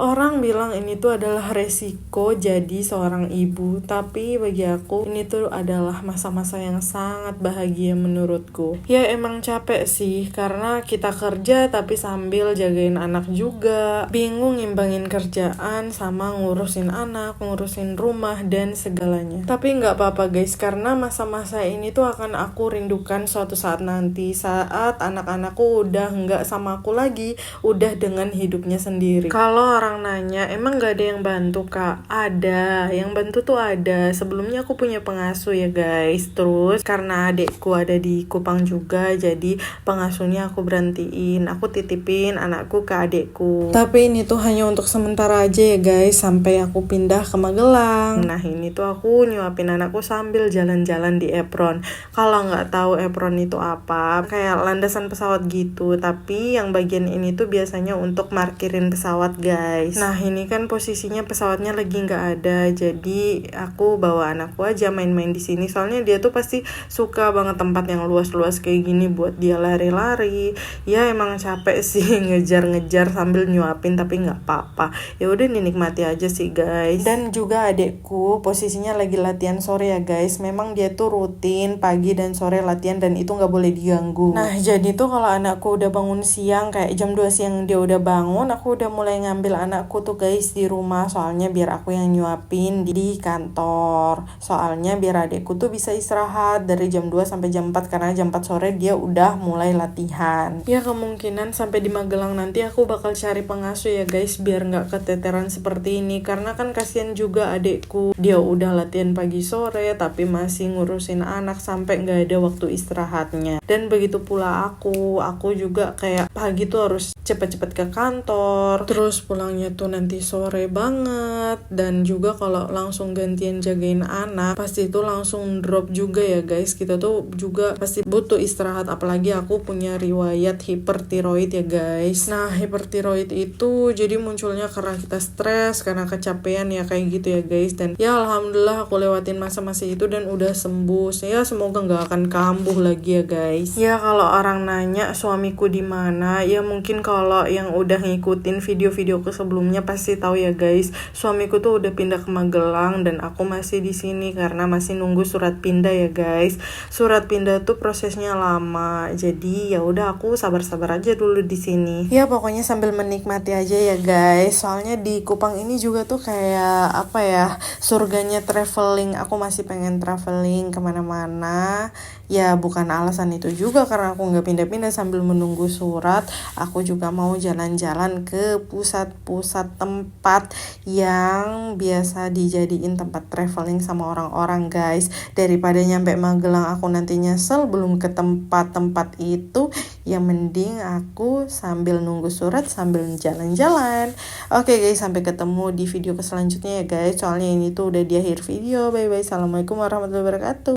Orang bilang ini tuh adalah resiko jadi seorang ibu, tapi bagi aku ini tuh adalah masa-masa yang sangat bahagia menurutku. Ya emang capek sih, karena kita kerja tapi sambil jagain anak juga, bingung ngimbangin kerjaan sama ngurusin anak, ngurusin rumah dan segalanya. Tapi nggak apa-apa guys, karena masa-masa ini tuh akan aku rindukan suatu saat nanti, saat anak-anakku udah nggak sama aku lagi, udah dengan hidupnya sendiri. Kalau orang nanya, emang gak ada yang bantu kak? Ada, yang bantu tuh ada. Sebelumnya aku punya pengasuh ya guys. Terus karena adekku ada di Kupang juga, jadi pengasuhnya aku berhentiin. Aku titipin anakku ke adekku. Tapi ini tuh hanya untuk sementara aja ya guys, sampai aku pindah ke Magelang. Nah ini tuh aku nyuapin anakku sambil jalan-jalan di apron. Kalau nggak tahu apron itu apa, kayak landasan pesawat gitu. Tapi yang bagian ini tuh biasanya untuk parkirin pesawat guys. Nah ini kan posisinya pesawatnya lagi nggak ada, jadi aku bawa anakku aja main-main di sini. Soalnya dia tuh pasti suka banget tempat yang luas-luas kayak gini buat dia lari-lari. Ya emang capek sih ngejar-ngejar sambil nyuapin, tapi nggak apa-apa. Ya udah dinikmati aja sih guys. Dan juga adekku posisinya lagi latihan sore ya guys. Memang dia tuh rutin pagi dan sore latihan dan itu nggak boleh diganggu. Nah jadi tuh kalau anakku udah bangun siang kayak jam 2 siang dia udah bangun, aku udah mulai ngambil anakku tuh guys di rumah, soalnya biar aku yang nyuapin di kantor. Soalnya biar adekku tuh bisa istirahat dari jam 2 sampai jam 4, karena jam 4 sore dia udah mulai latihan. Ya kemungkinan sampai di Magelang nanti aku bakal cari pengasuh ya guys, biar nggak keteteran seperti ini, karena kan kasihan juga adekku, dia udah latihan pagi sore tapi masih ngurusin anak sampai nggak ada waktu istirahatnya. Dan begitu pula aku juga kayak pagi tuh harus cepet-cepet ke kantor, terus pulangnya tuh nanti sore banget. Dan juga kalau langsung gantian jagain anak, pasti itu langsung drop juga ya guys. Kita tuh juga pasti butuh istirahat, apalagi aku punya riwayat hipertiroid ya guys. Nah hipertiroid itu jadi munculnya karena kita stres, karena kecapean ya kayak gitu ya guys. Dan ya alhamdulillah aku lewatin masa-masa itu dan udah sembuh. Ya semoga nggak akan kambuh lagi ya guys. Ya kalau orang nanya suamiku di mana, ya mungkin kalau yang udah ngikutin video-videoku sebelumnya pasti tahu ya guys. Suamiku tuh udah pindah ke Magelang dan aku masih di sini karena masih nunggu surat pindah ya guys. Surat pindah tuh prosesnya lama. Jadi ya udah aku sabar-sabar aja dulu di sini. Ya pokoknya sambil menikmati aja ya guys. Soalnya di Kupang ini juga tuh kayak apa ya, surganya traveling. Aku masih pengen traveling kemana-mana. Ya bukan alasan itu juga karena aku nggak pindah-pindah sambil menunggu surat. Aku juga mau jalan-jalan ke pusat-pusat tempat yang biasa dijadiin tempat traveling sama orang-orang guys. Daripada nyampe Magelang aku nanti nyesel belum ke tempat-tempat itu, ya mending aku sambil nunggu surat sambil jalan-jalan. Oke guys, sampai ketemu di video selanjutnya ya guys. Soalnya ini tuh udah di akhir video. Bye bye. Assalamualaikum warahmatullahi wabarakatuh.